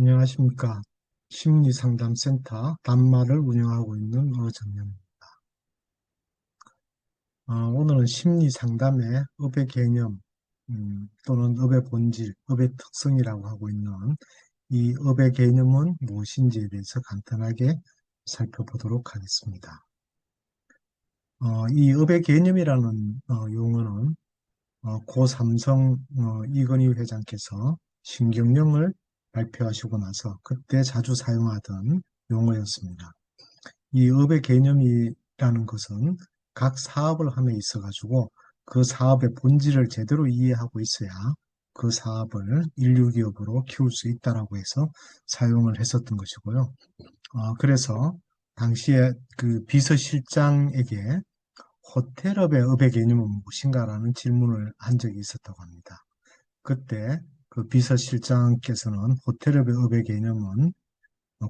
안녕하십니까. 심리상담센터 단말을 운영하고 있는 어정연입니다. 오늘은 심리상담의 업의 개념, 또는 업의 본질, 업의 특성이라고 하고 있는 이 업의 개념은 무엇인지에 대해서 간단하게 살펴보도록 하겠습니다. 이 업의 개념이라는 용어는 고 삼성 이건희 회장께서 신경영을 발표하시고 나서 그때 자주 사용하던 용어였습니다. 이 업의 개념이라는 것은 각 사업을 함에 있어 가지고 그 사업의 본질을 제대로 이해하고 있어야 그 사업을 인류 기업으로 키울 수 있다라고 해서 사용을 했었던 것이고요. 그래서 당시에 그 비서실장에게 호텔업의 업의 개념은 무엇인가라는 질문을 한 적이 있었다고 합니다. 그때 그 비서실장께서는 호텔업의 업의 개념은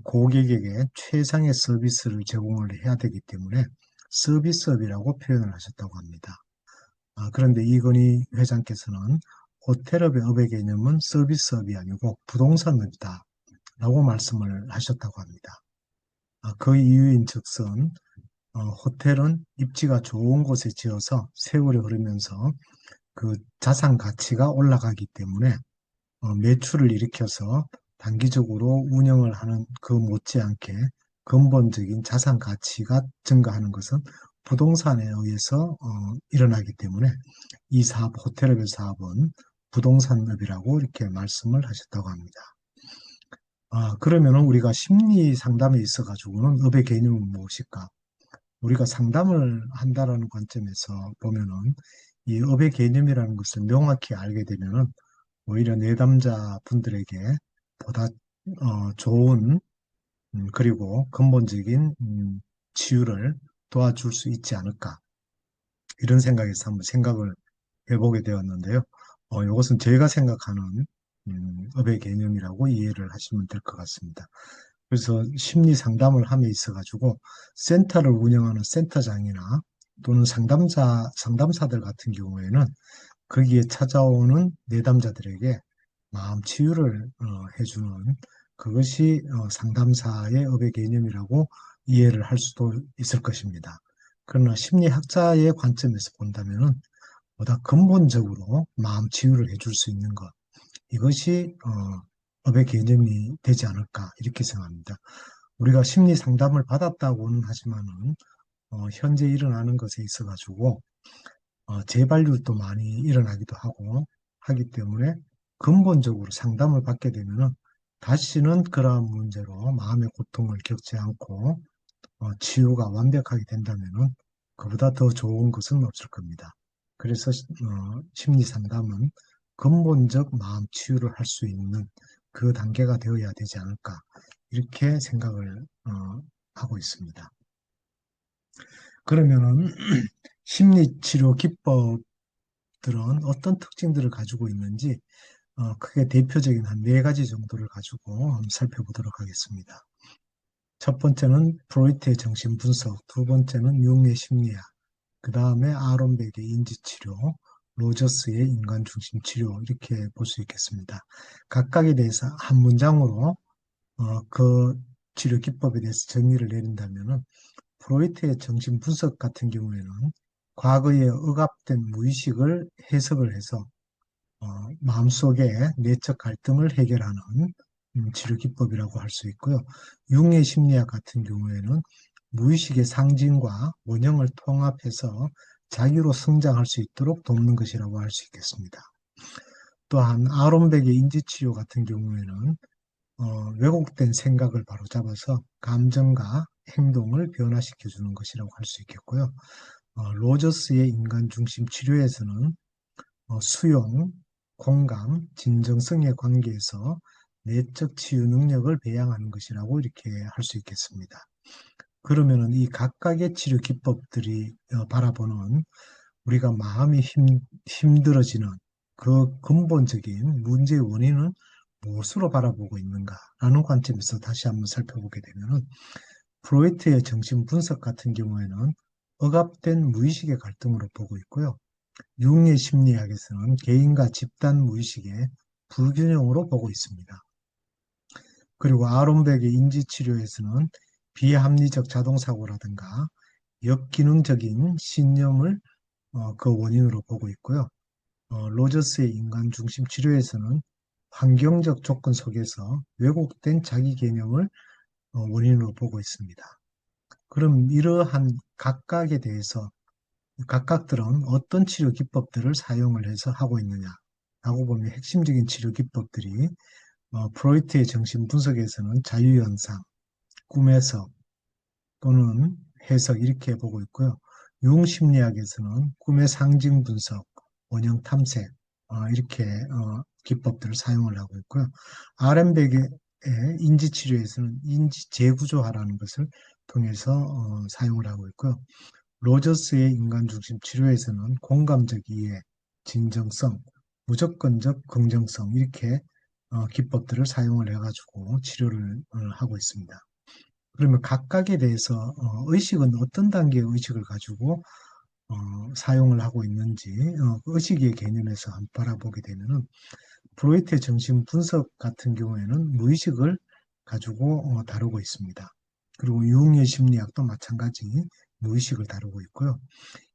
고객에게 최상의 서비스를 제공을 해야 되기 때문에 서비스업이라고 표현을 하셨다고 합니다. 그런데 이건희 회장께서는 호텔업의 업의 개념은 서비스업이 아니고 부동산업이다 라고 말씀을 하셨다고 합니다. 그 이유인 즉슨 호텔은 입지가 좋은 곳에 지어서 세월이 흐르면서 그 자산 가치가 올라가기 때문에 매출을 일으켜서 단기적으로 운영을 하는 그 못지않게 근본적인 자산 가치가 증가하는 것은 부동산에 의해서 일어나기 때문에 이 사업, 호텔업의 사업은 부동산업이라고 이렇게 말씀을 하셨다고 합니다. 그러면은 우리가 심리 상담에 있어 가지고는 업의 개념은 무엇일까? 우리가 상담을 한다라는 관점에서 보면은 이 업의 개념이라는 것을 명확히 알게 되면은 오히려 내담자 분들에게 보다 좋은 그리고 근본적인 치유를 도와줄 수 있지 않을까 이런 생각에서 한번 생각을 해보게 되었는데요. 이것은 제가 생각하는 업의 개념이라고 이해를 하시면 될 것 같습니다. 그래서 심리 상담을 함에 있어 가지고 센터를 운영하는 센터장이나 또는 상담사들 같은 경우에는 거기에 찾아오는 내담자들에게 마음 치유를 해주는 그것이 상담사의 업의 개념이라고 이해를 할 수도 있을 것입니다. 그러나 심리학자의 관점에서 본다면은 보다 근본적으로 마음 치유를 해줄 수 있는 것, 이것이 업의 개념이 되지 않을까 이렇게 생각합니다. 우리가 심리 상담을 받았다고는 하지만은 현재 일어나는 것에 있어 가지고 재발률도 많이 일어나기도 하고 하기 때문에 근본적으로 상담을 받게 되면은 다시는 그러한 문제로 마음의 고통을 겪지 않고 치유가 완벽하게 된다면은 그보다 더 좋은 것은 없을 겁니다. 그래서 심리 상담은 근본적 마음 치유를 할 수 있는 그 단계가 되어야 되지 않을까 이렇게 생각을 하고 있습니다. 그러면은 심리치료 기법들은 어떤 특징들을 가지고 있는지 크게 대표적인 한 네 가지 정도를 가지고 한번 살펴보도록 하겠습니다. 첫 번째는 프로이트의 정신분석, 두 번째는 융의 심리학, 그 다음에 아론백의 인지치료, 로저스의 인간중심치료 이렇게 볼 수 있겠습니다. 각각에 대해서 한 문장으로 그 치료 기법에 대해서 정의를 내린다면은 프로이트의 정신분석 같은 경우에는 과거의 억압된 무의식을 해석을 해서 마음속의 내적 갈등을 해결하는 치료 기법이라고 할 수 있고요. 융의 심리학 같은 경우에는 무의식의 상징과 원형을 통합해서 자기로 성장할 수 있도록 돕는 것이라고 할 수 있겠습니다. 또한 아론백의 인지치료 같은 경우에는 왜곡된 생각을 바로잡아서 감정과 행동을 변화시켜주는 것이라고 할 수 있겠고요. 로저스의 인간중심 치료에서는 수용, 공감, 진정성의 관계에서 내적 치유 능력을 배양하는 것이라고 이렇게 할 수 있겠습니다. 그러면은 이 각각의 치료 기법들이 바라보는 우리가 마음이 힘들어지는 그 근본적인 문제의 원인은 무엇으로 바라보고 있는가라는 관점에서 다시 한번 살펴보게 되면은 프로이트의 정신 분석 같은 경우에는 억압된 무의식의 갈등으로 보고 있고요. 융의 심리학에서는 개인과 집단 무의식의 불균형으로 보고 있습니다. 그리고 아론백의 인지치료에서는 비합리적 자동사고라든가 역기능적인 신념을 그 원인으로 보고 있고요. 로저스의 인간 중심 치료에서는 환경적 조건 속에서 왜곡된 자기 개념을 원인으로 보고 있습니다. 그럼 이러한 각각에 대해서 각각들은 어떤 치료 기법들을 사용을 해서 하고 있느냐라고 보면 핵심적인 치료 기법들이 프로이트의 정신 분석에서는 자유현상, 꿈에서 또는 해석 이렇게 보고 있고요. 융 심리학에서는 꿈의 상징 분석, 원형 탐색 이렇게 기법들을 사용을 하고 있고요. RM백의 인지 치료에서는 인지 재구조화라는 것을 통해서 사용을 하고 있고요. 로저스의 인간 중심 치료에서는 공감적 이해, 진정성, 무조건적 긍정성 이렇게 기법들을 사용을 해가지고 치료를 하고 있습니다. 그러면 각각에 대해서 의식은 어떤 단계의 의식을 가지고 사용을 하고 있는지 그 의식의 개념에서 한번 바라보게 되면은 프로이트의 정신 분석 같은 경우에는 무의식을 가지고 다루고 있습니다. 그리고 융의 심리학도 마찬가지 무의식을 다루고 있고요.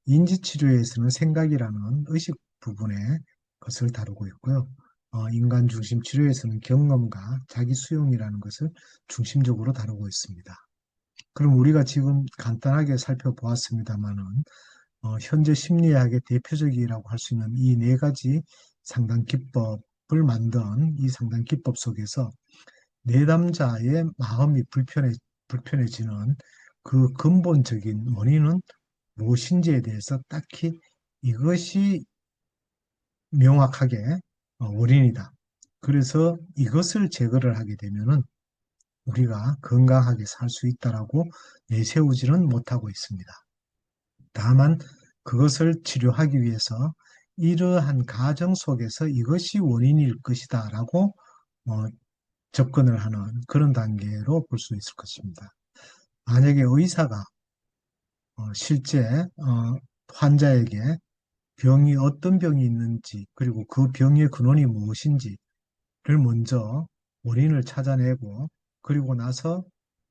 인지치료에서는 생각이라는 의식 부분의 것을 다루고 있고요. 인간 중심 치료에서는 경험과 자기 수용이라는 것을 중심적으로 다루고 있습니다. 그럼 우리가 지금 간단하게 살펴보았습니다만은 현재 심리학의 대표적이라고 할 수 있는 이 네 가지 상담 기법을 만든 이 상담 기법 속에서 내담자의 마음이 불편해지는 그 근본적인 원인은 무엇인지에 대해서 딱히 이것이 명확하게 원인이다. 그래서 이것을 제거를 하게 되면은 우리가 건강하게 살 수 있다라고 내세우지는 못하고 있습니다. 다만 그것을 치료하기 위해서 이러한 가정 속에서 이것이 원인일 것이다라고 어, 접근을 하는 그런 단계로 볼 수 있을 것입니다. 만약에 의사가 실제 환자에게 병이 어떤 병이 있는지 그리고 그 병의 근원이 무엇인지를 먼저 원인을 찾아내고 그리고 나서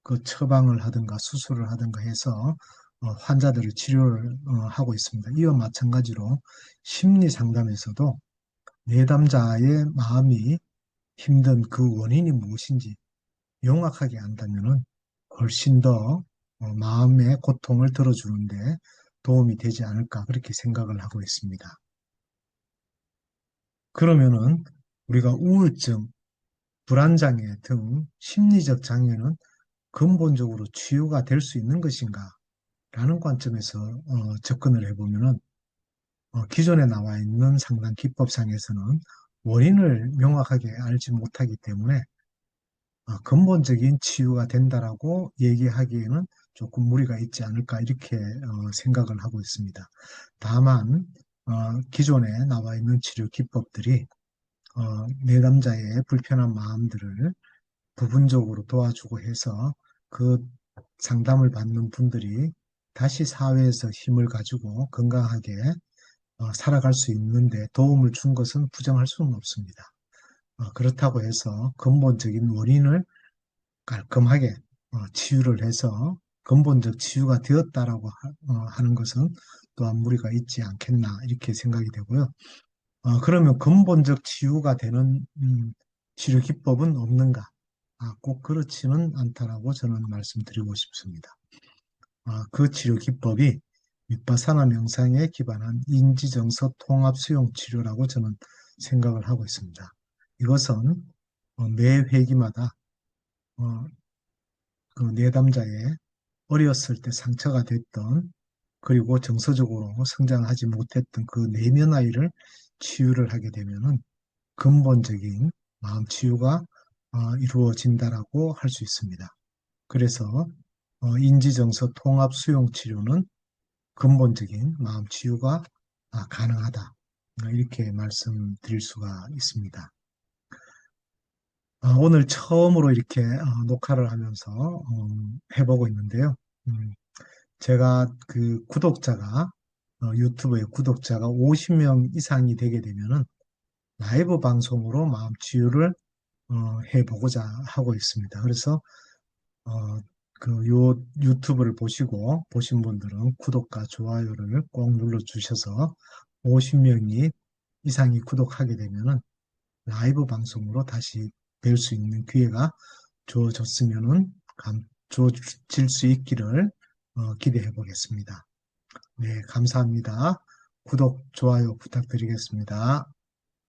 그 처방을 하든가 수술을 하든가 해서 환자들을 치료를 하고 있습니다. 이와 마찬가지로 심리 상담에서도 내담자의 마음이 힘든 그 원인이 무엇인지 명확하게 안다면은 훨씬 더 마음의 고통을 덜어주는데 도움이 되지 않을까 그렇게 생각을 하고 있습니다. 그러면은 우리가 우울증, 불안장애 등 심리적 장애는 근본적으로 치유가 될 수 있는 것인가? 라는 관점에서 접근을 해보면은 기존에 나와 있는 상담 기법상에서는 원인을 명확하게 알지 못하기 때문에 근본적인 치유가 된다라고 얘기하기에는 조금 무리가 있지 않을까 이렇게 생각을 하고 있습니다. 다만 기존에 나와 있는 치료 기법들이 내담자의 불편한 마음들을 부분적으로 도와주고 해서 그 상담을 받는 분들이 다시 사회에서 힘을 가지고 건강하게 살아갈 수 있는데 도움을 준 것은 부정할 수는 없습니다. 그렇다고 해서 근본적인 원인을 깔끔하게 치유를 해서 근본적 치유가 되었다라고 하는 것은 또한 무리가 있지 않겠나 이렇게 생각이 되고요. 그러면 근본적 치유가 되는 치료 기법은 없는가? 꼭 그렇지는 않다라고 저는 말씀드리고 싶습니다. 그 치료 기법이 윗바사나 명상에 기반한 인지정서 통합 수용 치료라고 저는 생각을 하고 있습니다. 이것은 매 회기마다 어, 그 내담자의 어렸을 때 상처가 됐던 그리고 정서적으로 성장하지 못했던 그 내면 아이를 치유를 하게 되면은 근본적인 마음 치유가 이루어진다라고 할 수 있습니다. 그래서 인지정서 통합 수용 치료는 근본적인 마음 치유가 가능하다. 이렇게 말씀드릴 수가 있습니다. 오늘 처음으로 이렇게 녹화를 하면서 해보고 있는데요. 음, 제가 그 구독자가 유튜브의 구독자가 50명 이상이 되게 되면은 라이브 방송으로 마음 치유를 해보고자 하고 있습니다. 그래서 어, 요 유튜브를 보신 분들은 구독과 좋아요를 꼭 눌러주셔서 50명이 이상이 구독하게 되면은 라이브 방송으로 다시 뵐 수 있는 기회가 주어질 수 있기를 기대해 보겠습니다. 네, 감사합니다. 구독, 좋아요 부탁드리겠습니다.